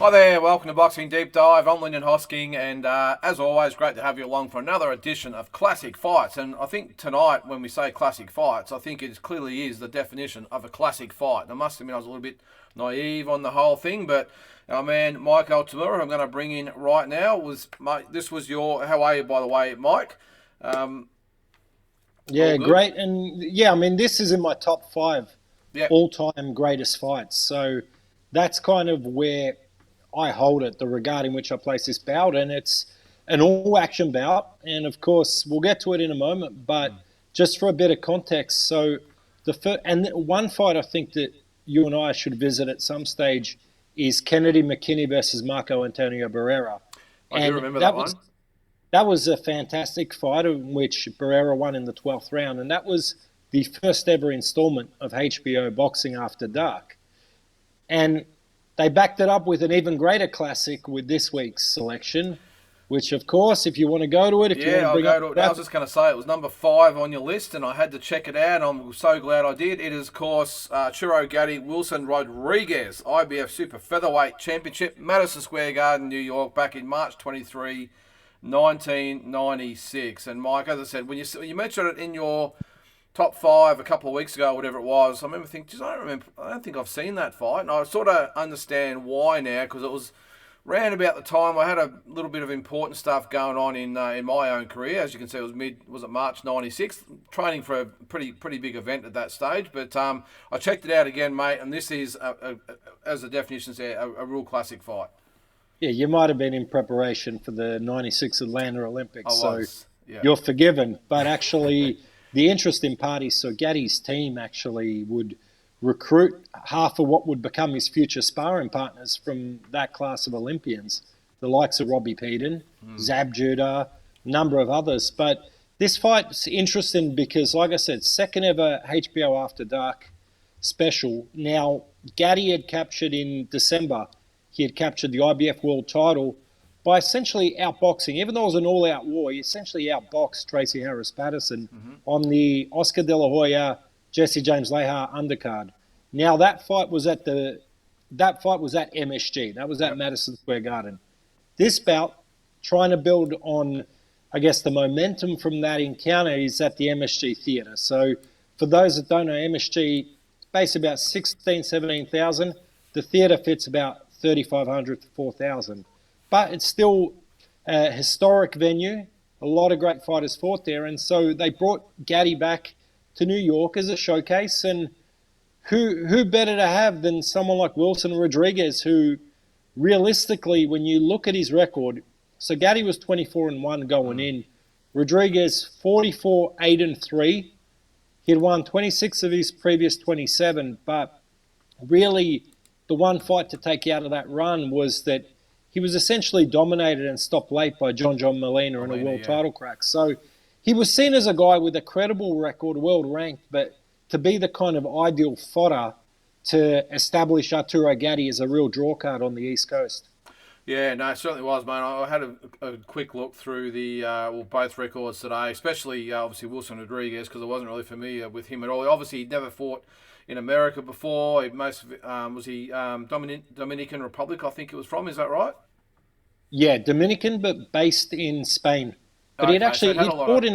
Hi there, welcome to Boxing Deep Dive. I'm Lynden Hosking, and as always, great to have you along for another edition of Classic Fights. And I think tonight, when we say classic fights, I think it clearly is the definition of a classic fight. I must admit, I was a little bit naive on the whole thing, but our man Mike Altamura, I'm going to bring in right now. This was your? How are you, by the way, Mike? Yeah, great. And yeah, I mean, this is in my top five all-time greatest fights. So that's kind of where I hold it, the regard in which I place this bout. And it's an all-action bout. And of course, we'll get to it in a moment. But just for a bit of context, so one fight I think that you and I should visit at some stage is Kennedy McKinney versus Marco Antonio Barrera. I do remember that one. That was a fantastic fight in which Barrera won in the 12th round, and that was the first ever installment of HBO Boxing After Dark. And they backed it up with an even greater classic with this week's selection, which, of course, if you want to go to it, I'll go to it. I was just going to say it was number 5 on your list, and I had to check it out, and I'm so glad I did. It is, of course, ARTURO Gatti Wilson Rodriguez, IBF Super Featherweight Championship, Madison Square Garden, New York, back in March 23, 1996. And Mike, as I said, when you mentioned it in your top 5 a couple of weeks ago, whatever it was, I remember thinking, I don't think I've seen that fight, and I sort of understand why now, because it was round about the time I had a little bit of important stuff going on in my own career. As you can see, it was March '96, training for a pretty big event at that stage. But I checked it out again, mate, and this is, as the definition says, a real classic fight. Yeah, you might have been in preparation for the '96 Atlanta Olympics, so yeah. You're forgiven. But actually, the interesting part is, so Gatti's team actually would recruit half of what would become his future sparring partners from that class of Olympians, the likes of Robbie Peden, Zab Judah, a number of others. But this fight's interesting because, like I said, second ever HBO After Dark special. Now, Gatti had captured in December, he had captured the IBF world title by essentially outboxing. Even though it was an all-out war, he essentially outboxed Tracy Harris Patterson on the Oscar De La Hoya, Jesse James Lehar undercard. Now that fight was at MSG. That was at Madison Square Garden. This bout, trying to build on, I guess, the momentum from that encounter, is at the MSG Theatre. So for those that don't know, MSG, based about 17,000. The theatre fits about 3,500 to 4,000. But it's still a historic venue. A lot of great fighters fought there. And so they brought Gatti back to New York as a showcase. And who better to have than someone like Wilson Rodriguez, who realistically, when you look at his record, so Gatti was 24-1 going in. Rodriguez, 44-8-3. He had won 26 of his previous 27, but really the one fight to take out of that run was that he was essentially dominated and stopped late by John Molina in a world title crack. So he was seen as a guy with a credible record, world ranked, but to be the kind of ideal fodder to establish Arturo Gatti as a real draw card on the East Coast. Yeah, no, it certainly was, mate. I had a quick look through both records today, especially obviously Wilson Rodriguez, because I wasn't really familiar with him at all. Obviously, he'd never fought in America before. Was he Dominican Republic, I think it was from. Is that right? Yeah, Dominican, but based in Spain. But he'd fought in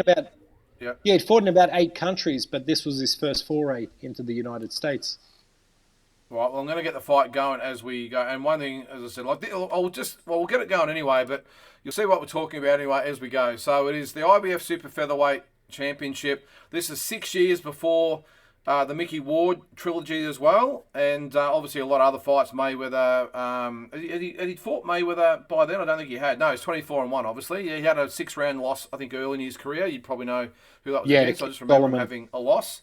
about 8 countries, but this was his first foray into the United States. Right, well, I'm going to get the fight going as we go. And one thing, as I said, we'll get it going anyway, but you'll see what we're talking about anyway as we go. So it is the IBF Super Featherweight Championship. This is 6 years before the Micky Ward trilogy as well. And obviously a lot of other fights. Mayweather, had he fought Mayweather by then? I don't think he had. No, he's 24-1, obviously. He had a 6-round loss, I think, early in his career. You'd probably know who that was against. I just remember him having a loss.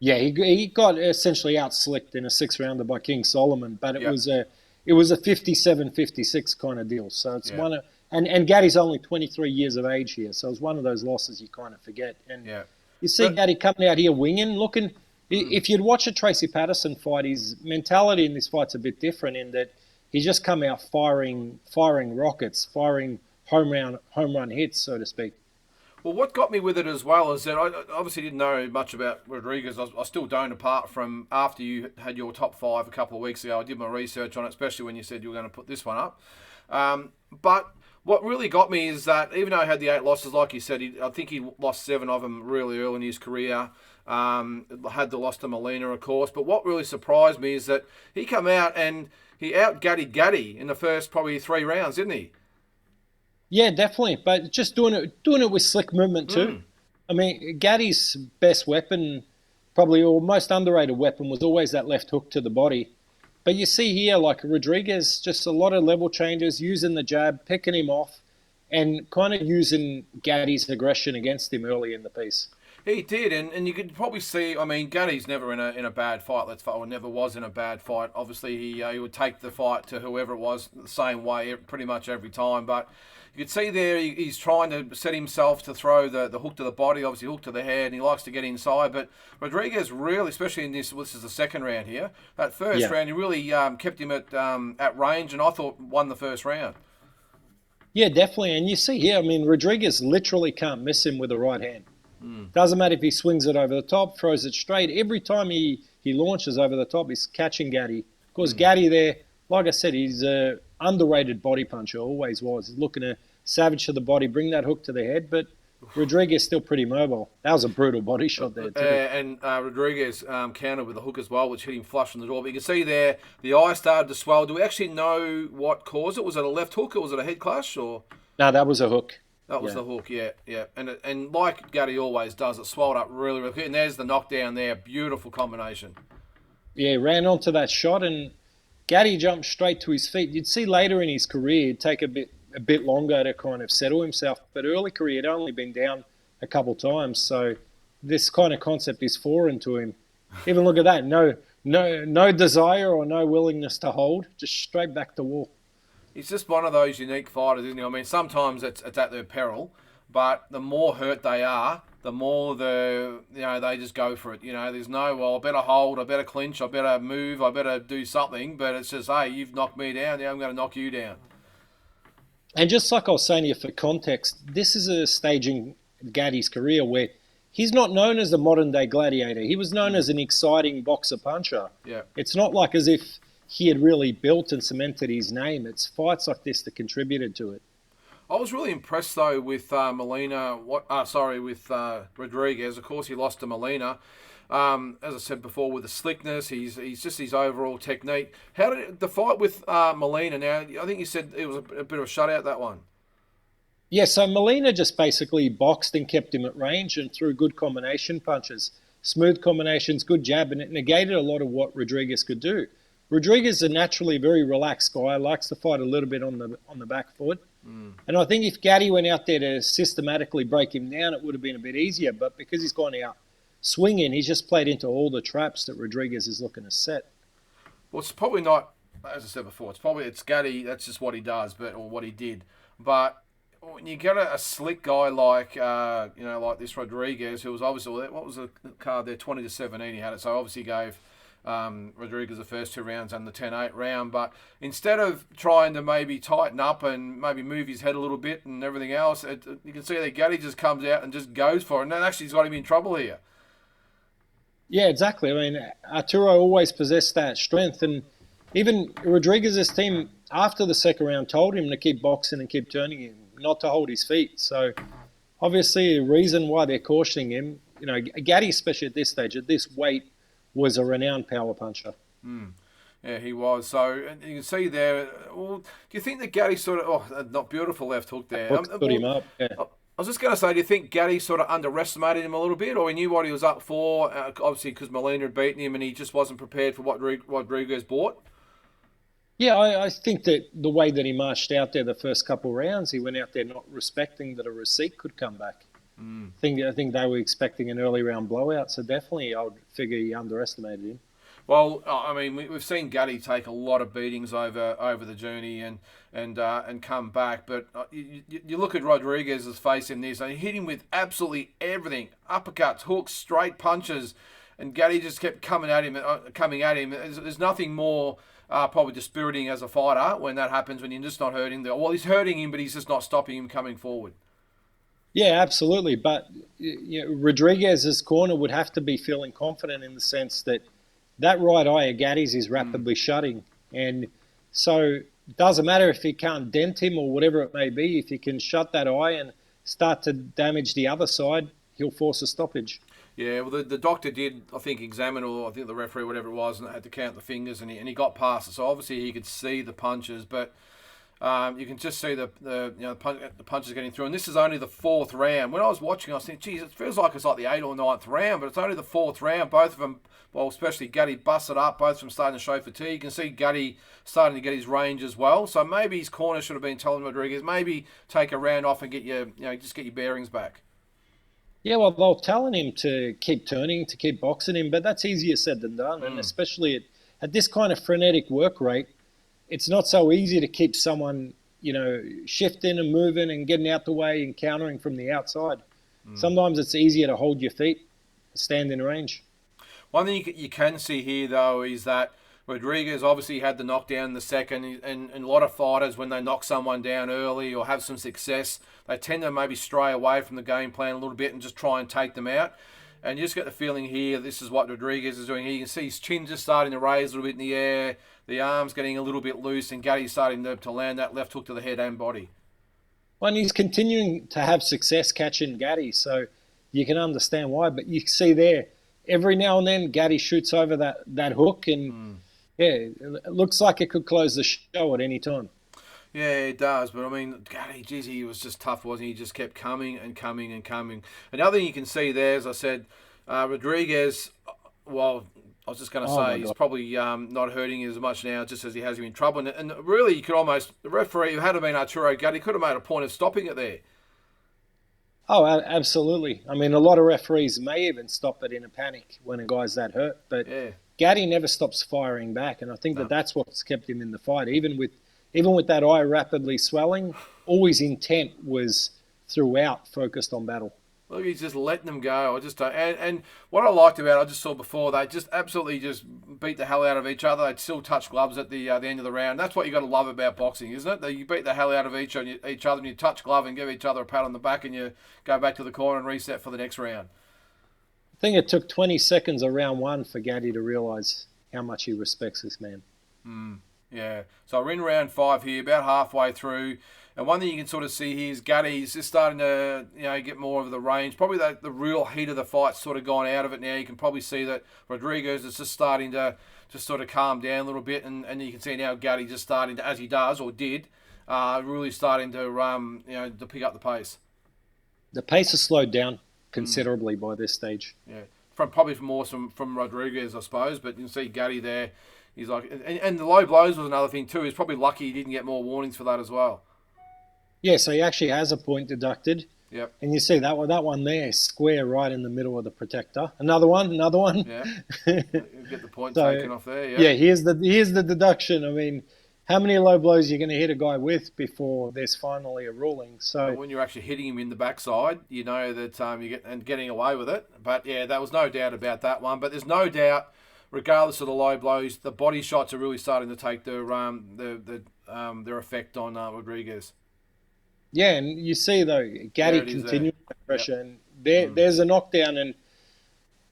Yeah, he got essentially out-slicked in a 6-rounder by King Solomon, but it was a 57-56 kind of deal. So it's one of, and Gatti's only 23 years of age here, so it's one of those losses you kind of forget. And you see Gatti coming out here winging, looking. If you'd watch a Tracy Patterson fight, his mentality in this fight's a bit different in that he's just come out firing rockets, firing home run hits, so to speak. Well, what got me with it as well is that I obviously didn't know much about Rodriguez. I still don't, apart from after you had your top five a couple of weeks ago. I did my research on it, especially when you said you were going to put this one up. But what really got me is that even though he had the 8 losses, like you said, I think he lost 7 of them really early in his career. Had the loss to Molina, of course. But what really surprised me is that he come out and he Gatti in the first probably 3 rounds, didn't he? Yeah, definitely. But just doing it with slick movement too. I mean, Gatti's best weapon, probably or most underrated weapon, was always that left hook to the body. But you see here, like Rodriguez, just a lot of level changes, using the jab, picking him off, and kind of using Gatti's aggression against him early in the piece. He did, and you could probably see. I mean, Gatti's never in a bad fight. Or never was in a bad fight. Obviously, he would take the fight to whoever it was the same way, pretty much every time. But you could see there he's trying to set himself to throw the hook to the body, obviously hook to the head, and he likes to get inside. But Rodriguez really, especially in this is the second round here. That first round, he really kept him at range, and I thought won the first round. Yeah, definitely. And you see here, I mean, Rodriguez literally can't miss him with the right hand. Doesn't matter if he swings it over the top, throws it straight. Every time he launches over the top, he's catching Gatti. Of course, Gatti there, like I said, he's an underrated body puncher, always was. He's looking to savage to the body, bring that hook to the head, but Rodriguez still pretty mobile. That was a brutal body shot there, too. And Rodriguez countered with a hook as well, which hit him flush from the door. But you can see there, the eye started to swell. Do we actually know what caused it? Was it a left hook or was it a head clash? Or No, that was a hook. That was the hook, yeah. And like Gatti always does, it swelled up really, really quick. And there's the knockdown there. Beautiful combination. Yeah, ran onto that shot, and Gatti jumped straight to his feet. You'd see later in his career, it'd take a bit longer to kind of settle himself. But early career, he'd only been down a couple times. So this kind of concept is foreign to him. Even look at that. No desire or no willingness to hold. Just straight back to wall. He's just one of those unique fighters, isn't he? I mean, sometimes it's at their peril, but the more hurt they are, the more they just go for it. There's no, well, I better hold, I better clinch, I better move, I better do something. But it's just, hey, you've knocked me down, now I'm going to knock you down. And just like I was saying to you for context, this is a stage in Gatti's career where he's not known as a modern-day gladiator. He was known as an exciting boxer puncher. Yeah. It's not like as if he had really built and cemented his name. It's fights like this that contributed to it. I was really impressed though with Rodriguez. Of course, he lost to Molina. As I said before, with the slickness, he's just his overall technique. How did the fight with Molina? Now, I think you said it was a bit of a shutout, that one. Yeah, so Molina just basically boxed and kept him at range and threw good combination punches, smooth combinations, good jab, and it negated a lot of what Rodriguez could do. Rodriguez is a naturally very relaxed guy, likes to fight a little bit on the back foot. And I think if Gatti went out there to systematically break him down, it would have been a bit easier. But because he's gone out swinging, he's just played into all the traps that Rodriguez is looking to set. Well, it's probably not, as I said before, it's Gatti, that's just what he does, or what he did. But when you get a slick guy like like this Rodriguez, who was obviously, what was the card there, 20-17 he had it, so obviously gave Rodriguez the first 2 rounds and the 10-8 round. But instead of trying to maybe tighten up and maybe move his head a little bit and everything else, you can see that Gatti just comes out and just goes for it. And that actually has got him in trouble here. Yeah, exactly. I mean, Arturo always possessed that strength. And even Rodriguez's team, after the second round, told him to keep boxing and keep turning him, not to hold his feet. So obviously the reason why they're cautioning him, Gatti, especially at this stage, at this weight, was a renowned power puncher. Yeah, he was. So and you can see there. Well, do you think that Gatti sort of? Not beautiful left hook there. Put him up. Yeah. I was just going to say, do you think Gatti sort of underestimated him a little bit, or he knew what he was up for? Obviously, because Molina had beaten him, and he just wasn't prepared for what Rodriguez brought. Yeah, I think that the way that he marched out there the first couple of rounds, he went out there not respecting that a receipt could come back. I think they were expecting an early round blowout, so definitely I would figure he underestimated him. Well, I mean, we've seen Gatti take a lot of beatings over the journey and come back, but you look at Rodriguez's face in this, and he hit him with absolutely everything: uppercuts, hooks, straight punches, and Gatti just kept coming at him. There's nothing more probably dispiriting as a fighter when that happens, when you're just not hurting. Well, he's hurting him, but he's just not stopping him coming forward. Yeah, absolutely. But Rodriguez's corner would have to be feeling confident in the sense that that right eye of Gatti's is Mm. rapidly shutting. And so it doesn't matter if he can't dent him or whatever it may be, if he can shut that eye and start to damage the other side, he'll force a stoppage. Yeah, well, the doctor did, I think, examine, or I think the referee, whatever it was, and had to count the fingers, and he got past it. So obviously he could see the punches, but you can just see the punches getting through. And this is only the fourth round. When I was watching, I was thinking, geez, it feels like it's like the eighth or ninth round, but it's only the fourth round. Both of them, well, especially Gatti, busted up. Both of them starting to show fatigue. You can see Gatti starting to get his range as well. So maybe his corner should have been telling Rodriguez, maybe take a round off and get just get your bearings back. Yeah, well, they're telling him to keep turning, to keep boxing him, but that's easier said than done. And Mm. especially at this kind of frenetic work rate, it's not so easy to keep someone, shifting and moving and getting out the way and countering from the outside. Sometimes it's easier to hold your feet, stand in range. One thing you can see here, though, is that Rodriguez obviously had the knockdown in the second, and a lot of fighters, when they knock someone down early or have some success, they tend to maybe stray away from the game plan a little bit and just try and take them out. And you just get the feeling here, this is what Rodriguez is doing here. You can see his chin just starting to raise a little bit in the air, the arms getting a little bit loose, and Gatti's starting to land that left hook to the head and body. Well, and he's continuing to have success catching Gatti, so you can understand why. But you see there, every now and then, Gatti shoots over that hook, and yeah, it looks like it could close the show at any time. Yeah, it does. But I mean, Gatti, geez, he was just tough, wasn't he? He just kept coming and coming and coming. Another thing you can see there, as I said, Rodriguez, well, I was just going to Oh say, my he's God. probably not hurting as much now, just as he has him in trouble. And really, you could almost, the referee, who had it been Arturo Gatti, could have made a point of stopping it there. Oh, absolutely. I mean, a lot of referees may even stop it in a panic when a guy's that hurt, but Yeah. Gatti never stops firing back, and I think No. that's what's kept him in the fight. Even with that eye rapidly swelling, all his intent was throughout focused on battle. Look, he's just letting them go. I just don't. And what I liked about it, I just saw before, they just absolutely just beat the hell out of each other. They'd still touch gloves at the end of the round. That's what you got to love about boxing, isn't it? That you beat the hell out of each other, and you touch glove and give each other a pat on the back, and you go back to the corner and reset for the next round. I think it took 20 seconds of round one for Gatti to realise how much he respects this man. Yeah. So we're in round five here, about halfway through. And one thing you can sort of see here is Gatti's just starting to, get more of the range. Probably the real heat of the fight's sort of gone out of it now. You can probably see that Rodriguez is just starting to just sort of calm down a little bit. And you can see now Gatti just starting to, as he does or did, really starting to pick up the pace. The pace has slowed down considerably by this stage. Yeah. From Rodriguez, I suppose. But you can see Gatti there. He's like, and the low blows was another thing too. He's probably lucky he didn't get more warnings for that as well. Yeah, so he actually has a point deducted. Yep. And you see that one there, square right in the middle of the protector. Another one. Yeah. You get the point So, taken off there. yeah, here's the deduction. I mean, how many low blows are you going to hit a guy with before there's finally a ruling? But So, when you're actually hitting him in the backside, you know that getting away with it. But yeah, there was no doubt about that one. But there's no doubt, regardless of the low blows, the body shots are really starting to take their effect on Rodriguez. yeah, and you see, though, There Gatti it is there. continuing the Yep. pressure. And there's a knockdown. And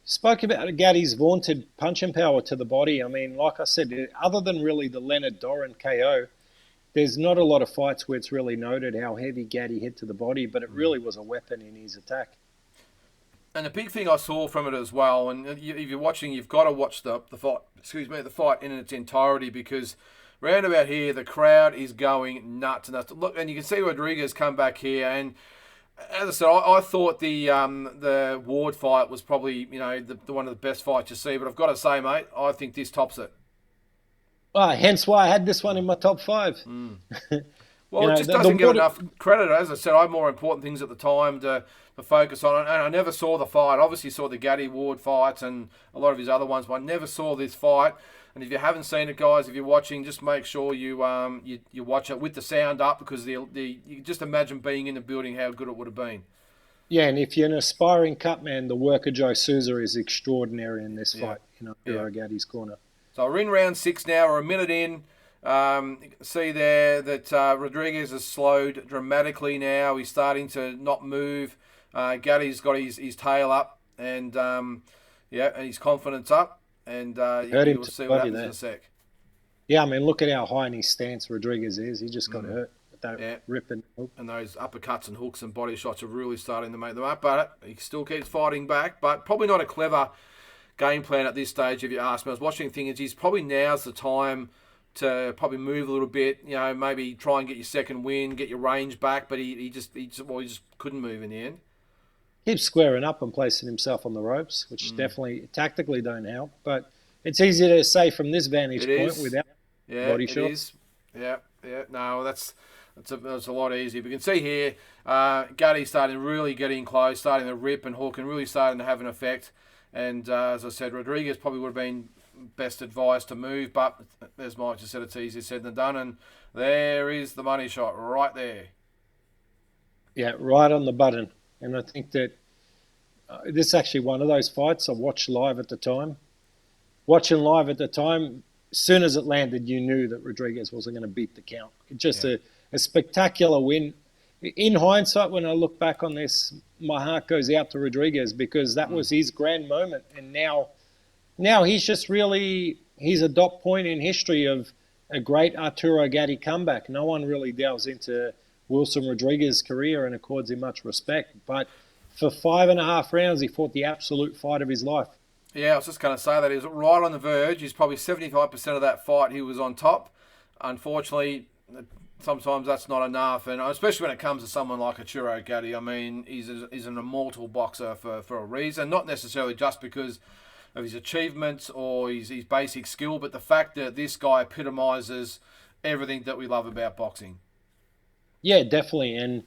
spoke about Gatti's vaunted punching power to the body. I mean, like I said, other than really the Leonard Doran KO, there's not a lot of fights where it's really noted how heavy Gatti hit to the body, but it really was a weapon in his attack. And the big thing I saw from it as well, and if you're watching, you've got to watch the fight. The fight in its entirety, because round about here the crowd is going nuts and nuts. Look, and you can see Rodriguez come back here, and as I said, I thought the Ward fight was probably the one of the best fights you see. But I've got to say, mate, I think this tops it. Hence why I had this one in my top five. Well, You it know, just the doesn't get Ward- enough credit. As I said, I had more important things at the time to focus on. And I never saw the fight. Obviously saw the Gatti Ward fights and a lot of his other ones, but I never saw this fight. And if you haven't seen it, guys, if you're watching, just make sure you watch it with the sound up, because you can just imagine being in the building how good it would have been. Yeah, and if you're an aspiring cutman, the work of Joe Souza is extraordinary in this Yeah. fight. Arturo Gatti's corner. So we're in round 6 now. We're a minute in. You can see there that Rodriguez has slowed dramatically now. He's starting to not move. Gatti's got his tail up, and and his confidence up, and you'll see what happens in a sec. Yeah, I mean, look at how high in his stance Rodriguez is. He just got hurt with that rip and hook. And those uppercuts and hooks and body shots are really starting to make them up. But he still keeps fighting back. But probably not a clever game plan at this stage, if you ask me. I was watching things. He's probably now's the time to probably move a little bit. You know, maybe try and get your second win, get your range back. But he just couldn't move in the end. Keeps squaring up and placing himself on the ropes, which definitely tactically don't help. But it's easy to say from this vantage point without body shots. It is. Yeah. No, that's a lot easier. We can see here, Gatti starting really getting close, starting to rip and hook, and really starting to have an effect. And as I said, Rodriguez probably would have been best advised to move, but as Mike just said, it's easier said than done. And there is the money shot right there. Yeah, right on the button. And I think that this is actually one of those fights I watched live at the time. Watching live at the time, as soon as it landed, you knew that Rodriguez wasn't going to beat the count. Just a spectacular win. In hindsight, when I look back on this, my heart goes out to Rodriguez because that was his grand moment. And now he's just he's a dot point in history of a great Arturo Gatti comeback. No one really delves into Wilson Rodriguez's career and accords him much respect. But for 5.5 rounds, he fought the absolute fight of his life. Yeah, I was just going to say that. He was right on the verge. He's probably 75% of that fight he was on top. Unfortunately, sometimes that's not enough, and especially when it comes to someone like Arturo Gatti. I mean, he's an immortal boxer for a reason, not necessarily just because of his achievements or his basic skill, but the fact that this guy epitomises everything that we love about boxing. Yeah, definitely, and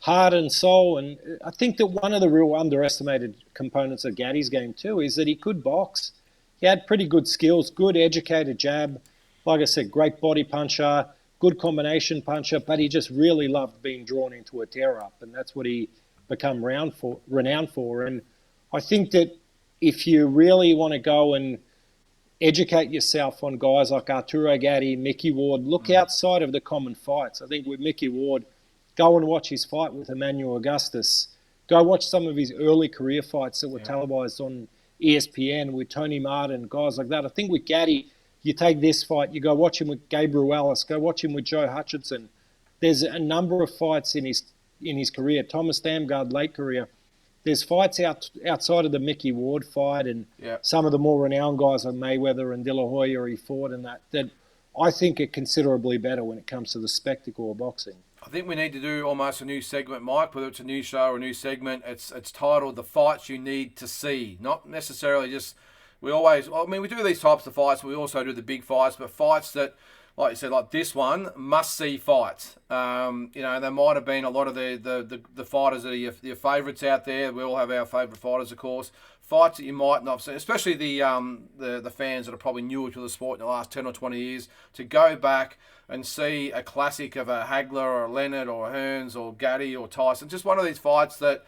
heart and soul. And I think that one of the real underestimated components of Gatti's game too is that he could box. He had pretty good skills, good educated jab, like I said, great body puncher, good combination puncher, but he just really loved being drawn into a tear-up, and that's what he become renowned for. And I think that if you really want to go and educate yourself on guys like Arturo Gatti, Micky Ward, look outside of the common fights. I think with Micky Ward, go and watch his fight with Emmanuel Augustus. Go watch some of his early career fights that were televised on ESPN with Tony Martin, guys like that. I think with Gatti, you take this fight, you go watch him with Gabriel Ellis, go watch him with Joe Hutchinson. There's a number of fights in his career. Thomas Damgard, late career. There's fights outside of the Micky Ward fight and some of the more renowned guys like Mayweather and De La Hoya he fought and that I think are considerably better when it comes to the spectacle of boxing. I think we need to do almost a new segment, Mike, whether it's a new show or a new segment. It's titled The Fights You Need to See. Not necessarily just, we do these types of fights, but we also do the big fights, but fights that, like you said, like this one, must-see fights. There might have been a lot of the fighters that are your favourites out there. We all have our favourite fighters, of course. Fights that you might not have seen, especially the fans that are probably newer to the sport in the last 10 or 20 years, to go back and see a classic of a Hagler or a Leonard or Hearns or Gatti or Tyson. Just one of these fights that,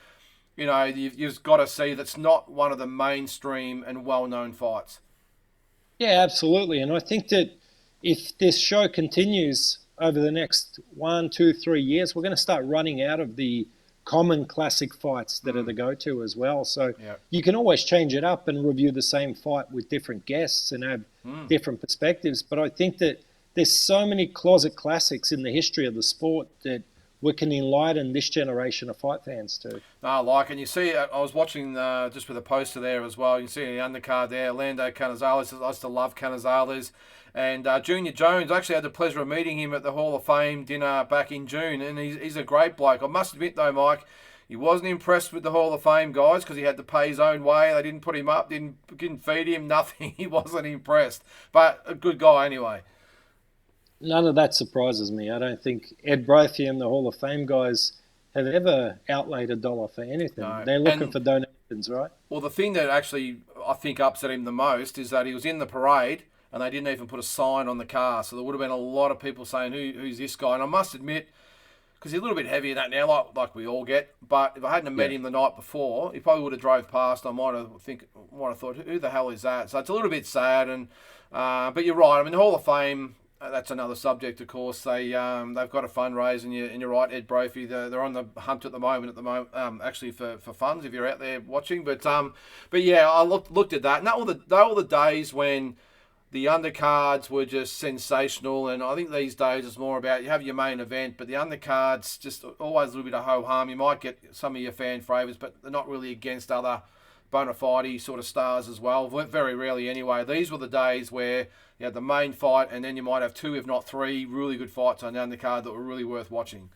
you've got to see that's not one of the mainstream and well-known fights. Yeah, absolutely. And I think that if this show continues over the next 1, 2, 3 years, we're going to start running out of the common classic fights that are the go-to as well. So you can always change it up and review the same fight with different guests and have different perspectives. But I think that there's so many closet classics in the history of the sport that we can enlighten this generation of fight fans too. And you see, I was watching just with a poster there as well. You can see in the undercard there, Lando Canizales. I used to love Canizales. And Junior Jones, I actually had the pleasure of meeting him at the Hall of Fame dinner back in June, and he's a great bloke. I must admit, though, Mike, he wasn't impressed with the Hall of Fame guys because he had to pay his own way. They didn't put him up, didn't feed him, nothing. He wasn't impressed. But a good guy anyway. None of that surprises me. I don't think Ed Brophy and the Hall of Fame guys have ever outlaid $1 for anything. No. They're looking for donations, right? Well, the thing that actually I think upset him the most is that he was in the parade and they didn't even put a sign on the car. So there would have been a lot of people saying, who's this guy? And I must admit, because he's a little bit heavier than that now, like we all get. But if I hadn't met him the night before, he probably would have drove past. I might have thought, who the hell is that? So it's a little bit sad. And but you're right. I mean, the Hall of Fame, that's another subject, of course. They've got a fundraise, and you're right, Ed Brophy. They're on the hunt at the moment. Actually for funds, if you're out there watching. But yeah, I looked at that, and they're all the days when the undercards were just sensational. And I think these days it's more about you have your main event, but the undercards just always a little bit of ho hum. You might get some of your fan favourites, but they're not really against other bona fide sort of stars as well. Very rarely anyway. These were the days where you had the main fight, and then you might have two, if not three, really good fights on the undercard that were really worth watching.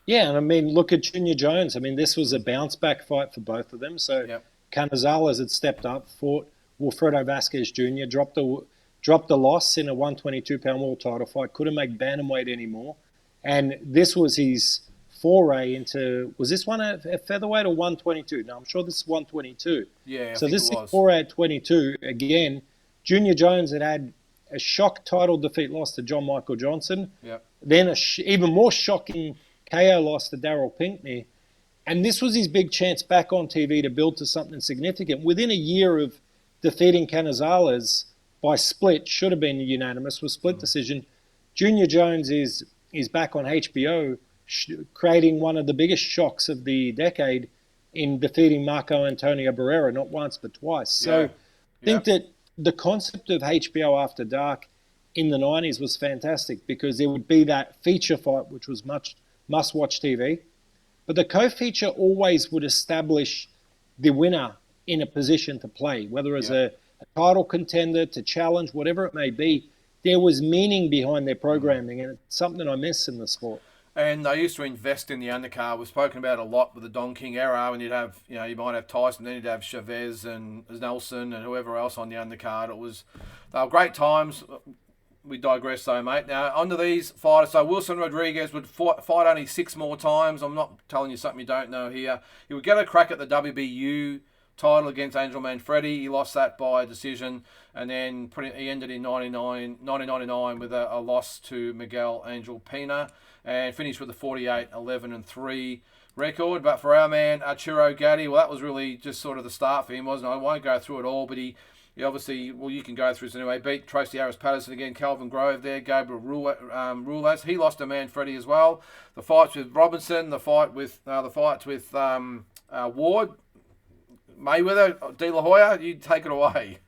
Yeah, and I mean, look at Junior Jones. I mean, this was a bounce-back fight for both of them. So Yep. Canizales had stepped up, fought Wilfredo Vasquez Jr., dropped the loss in a 122-pound world title fight, couldn't make bantamweight anymore. And this was his foray into, was this one a featherweight or 122? No, I'm sure this is 122. Yeah, so this it is was. foray at 22. Again, Junior Jones had a shock title defeat loss to John Michael Johnson. Yep. Then even more shocking KO loss to Daryl Pinkney. And this was his big chance back on TV to build to something significant. Within a year of defeating Canizales by split, should have been unanimous, was split decision, Junior Jones is back on HBO, creating one of the biggest shocks of the decade in defeating Marco Antonio Barrera, not once but twice. So I think that the concept of HBO After Dark in the 90s was fantastic, because there would be that feature fight, which was much must-watch TV. But the co-feature always would establish the winner in a position to play, whether as a title contender, to challenge, whatever it may be. There was meaning behind their programming, and it's something I miss in the sport. And they used to invest in the undercard. We've spoken about it a lot with the Don King era, and you'd have, you might have Tyson, then you'd have Chavez and Nelson and whoever else on the undercard. They were great times. We digress though, mate. Now, onto these fighters. So Wilson Rodriguez would fight only 6 more times. I'm not telling you something you don't know here. He would get a crack at the WBU title against Angel Manfredi. He lost that by decision, and then he ended in 1999 with a loss to Miguel Angel Pena, and finished with a 48-11-3 record. But for our man Arturo Gatti, well, that was really just sort of the start for him, wasn't it? I won't go through it all, but he obviously, well, you can go through this anyway, beat Tracy Harris-Patterson again, Calvin Grove there, Gabriel Rulas. He lost to Manfredi as well. The fights with Robinson, the fights with Ward, Mayweather, De La Hoya, you take it away.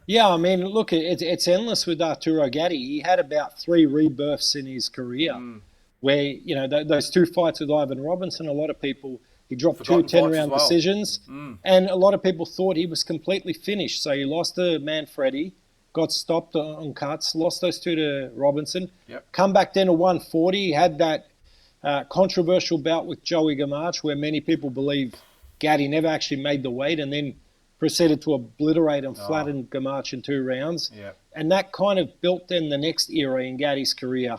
Yeah, I mean, look, it's endless with Arturo Gatti. He had about 3 rebirths in his career, where, those 2 fights with Ivan Robinson, a lot of people, he dropped 2 10-round decisions, and a lot of people thought he was completely finished. So he lost to Manfredi, got stopped on cuts, lost those 2 to Robinson, come back then to 140, he had that controversial bout with Joey Gamache, where many people believe Gatti never actually made the weight, and then proceeded to obliterate and flatten Gamache in 2 rounds. And that kind of built then the next era in Gatti's career.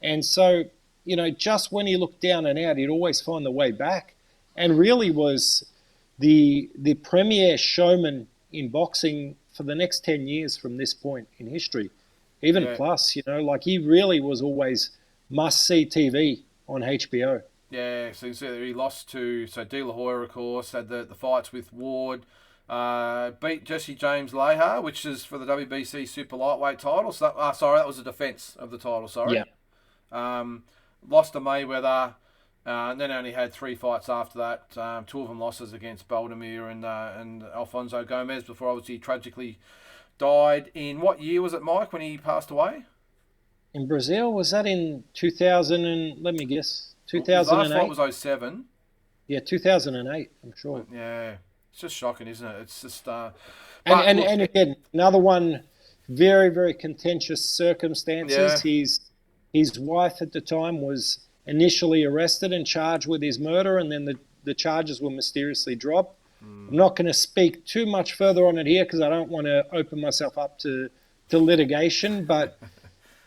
And so, just when he looked down and out, he'd always find the way back, and really was the premier showman in boxing for the next 10 years from this point in history. Even plus, he really was always must-see TV on HBO. Yeah, so he lost to De La Hoya, of course, had the fights with Ward, beat Jesse James Leha, which is for the WBC super lightweight title. So that was a defence of the title. Lost to Mayweather, and then only had 3 fights after that. 2 of them losses against Baldomir and Alfonso Gomez before obviously tragically died in, what year was it, Mike, when he passed away? In Brazil, was that in 2000 and, let me guess, 2008? His last fight was 2007. Yeah, 2008, I'm sure. Yeah, it's just shocking, isn't it? It's just... And again, another one, very, very contentious circumstances. Yeah. His wife at the time was initially arrested and charged with his murder, and then the charges were mysteriously dropped. I'm not going to speak too much further on it here because I don't want to open myself up to litigation, but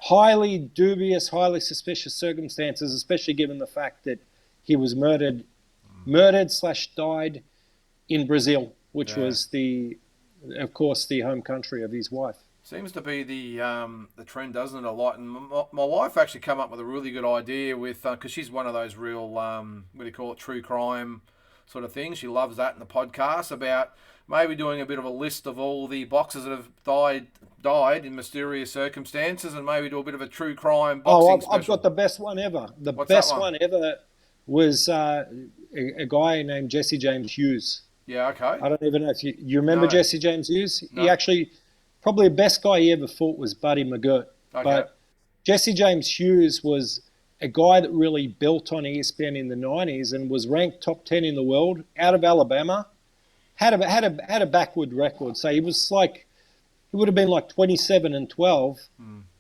highly dubious, highly suspicious circumstances, especially given the fact that he was murdered/died in Brazil, which was of course, the home country of his wife. Seems to be the trend, doesn't it, a lot? And my wife actually came up with a really good idea with, because she's one of those real, what do you call it, true crime sort of thing. She loves that in the podcast about maybe doing a bit of a list of all the boxers that have died in mysterious circumstances, and maybe do a bit of a true crime boxing special. I've got the best one ever. What's best that one ever was a guy named Jesse James Hughes. Yeah, okay. I don't even know if you remember Jesse James Hughes. No. He actually, probably the best guy he ever fought was Buddy McGirt. Okay. But Jesse James Hughes was a guy that really built on ESPN in the 90s and was ranked top 10 in the world out of Alabama. Had a backward record. So he was like, he would have been like 27-12,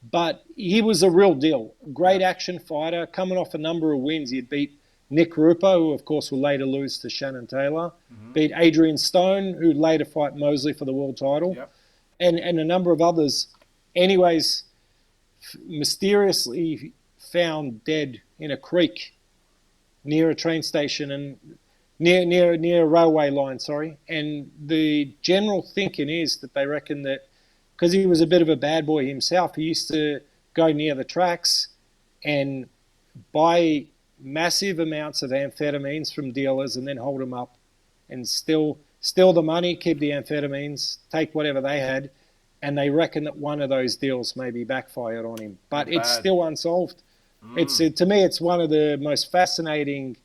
but he was a real deal. Great action fighter, coming off a number of wins. He'd beat Nick Rupo, who of course will later lose to Shannon Taylor, beat Adrian Stone, who'd later fight Mosley for the world title, and a number of others. Anyways, mysteriously found dead in a creek near a train station and near a railway line, and the general thinking is that they reckon that because he was a bit of a bad boy himself, he used to go near the tracks and buy massive amounts of amphetamines from dealers and then hold them up and steal the money, keep the amphetamines, take whatever they had, and they reckon that one of those deals maybe backfired on him. But it's still unsolved. It's to me, it's one of the most fascinating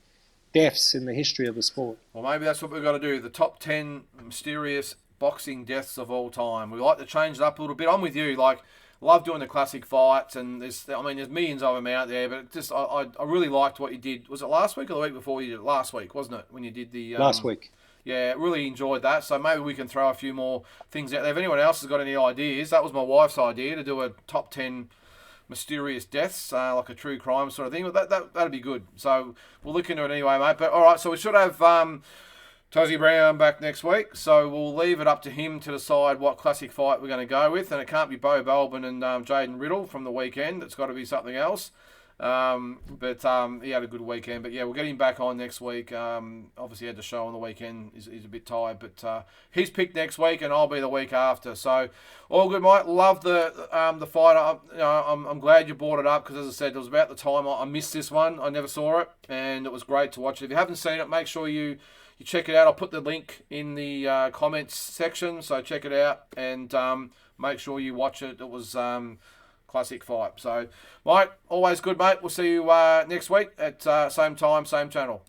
deaths in the history of the sport. Well, maybe that's what we've got to do. The top 10 mysterious boxing deaths of all time. We like to change it up a little bit. I'm with you. Like, love doing the classic fights, and there's millions of them out there. But just, I really liked what you did. Was it last week or the week before you did it? Last week, wasn't it? When you did the last week. Yeah, really enjoyed that. So maybe we can throw a few more things out there. If anyone else has got any ideas, that was my wife's idea, to do a top 10 mysterious deaths, like a true crime sort of thing. But that'd be good. So we'll look into it anyway, mate. But all right, so we should have Tozzy Brown back next week. So we'll leave it up to him to decide what classic fight we're going to go with. And it can't be Bo Belbin and Jaden Riddle from the weekend. It's got to be something else. But he had a good weekend. But yeah, we'll get him back on next week. Obviously, he had the show on the weekend. He's a bit tired, but he's picked next week, and I'll be the week after. So all good, mate. Love the fight. I'm glad you brought it up because, as I said, it was about the time I missed this one. I never saw it, and it was great to watch it. If you haven't seen it, make sure you check it out. I'll put the link in the comments section, so check it out and make sure you watch it. It was classic fight. So, mate, always good, mate. We'll see you next week at same time, same channel.